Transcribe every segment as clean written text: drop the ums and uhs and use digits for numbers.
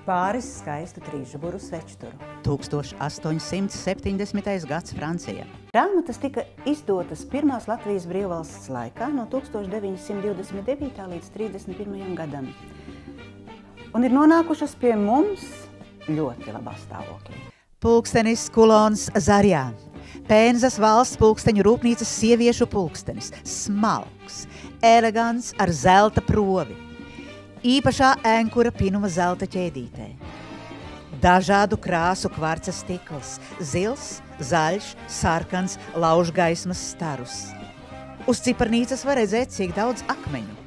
Pāris skaistu trīsžuburu svečturu. 1870. gads Francija. Grāmatas tika izdotas pirmās Latvijas brīvvalsts laikā no 1929. līdz 31. gadam. Un ir nonākušas pie mums ļoti labā stāvoklī. Pulkstenis Kulons Zarjā. Penzas valsts pulksteņu rūpnīcas sieviešu pulkstenis. Smalks, elegants ar zelta provi. Īpašā ēnkura pinuma zelta ķēdītē. Dažādu krāsu kvarca stikls. Zils, zaļš, sarkans, laužgaismas starus. Uz ciparnīcas var redzēt, cik daudz akmeņu.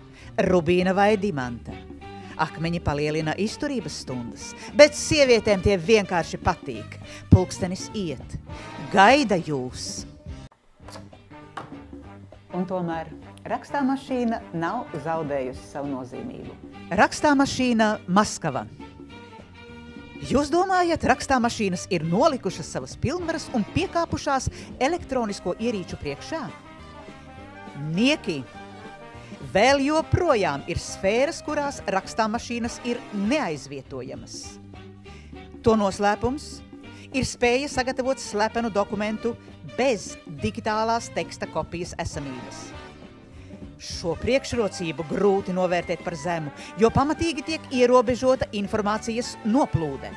Rubīna vai dimanta. Akmeņi palielina izturības stundas, bet sievietēm tie vienkārši patīk. Pulkstenis iet. Gaida jūs. Un tomēr rakstāmašīna nav zaudējusi savu nozīmību. Rakstāmašīna Maskava. Jūs domājat, rakstāmašīnas ir nolikušas savas pilnvaras un piekāpušās elektronisko ierīču priekšā? Nieki! Vēl joprojām ir sfēras, kurās rakstāmašīnas ir neaizvietojamas. To noslēpums ir spēja sagatavot slepenu dokumentu bez digitālās teksta kopijas esamības. Šo priekšrocību grūti novērtēt par zemu, jo pamatīgi tiek ierobežota informācijas noplūde.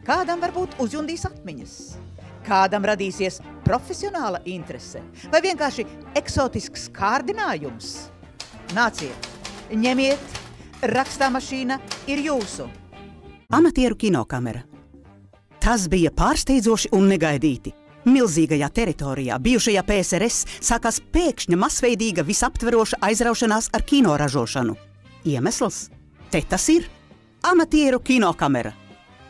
Kādam varbūt uzjundīs atmiņas, kādam radīsies profesionāla interese vai vienkārši eksotisks kārdinājums. Nāciet, ņemiet, rakstāmašīna ir jūsu. Amatieru kinokamera. Tas bija pārsteidzoši un negaidīti. Milzīgajā teritorijā, bijušajā PSRS, sākās pēkšņa masveidīga visaptveroša aizraušanās ar kino ražošanu. Iemesls? Te tas ir. Amatieru kinokamera.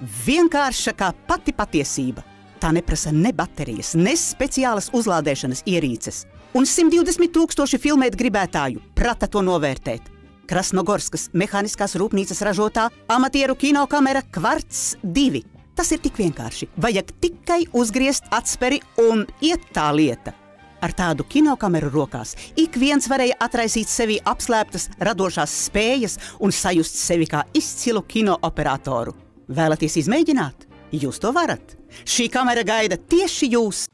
Vienkārša kā pati patiesība. Tā neprasa ne baterijas, ne speciālas uzlādēšanas ierīces. Un 120 000 filmēt gribētāju prata to novērtēt. Krasnogorskas mehāniskās rūpnīcas ražotā amatieru kinokamera Kvarts 2. Tas ir tik vienkārši. Vajag tikai uzgriezt atsperi un iet tā lieta. Ar tādu kinokameru rokās ik viens varēja atraisīt sevi apslēptas radošās spējas un sajust sevi kā izcilu kinooperatoru. Vēlaties izmēģināt? Jūs to varat. Šī kamera gaida tieši jūs!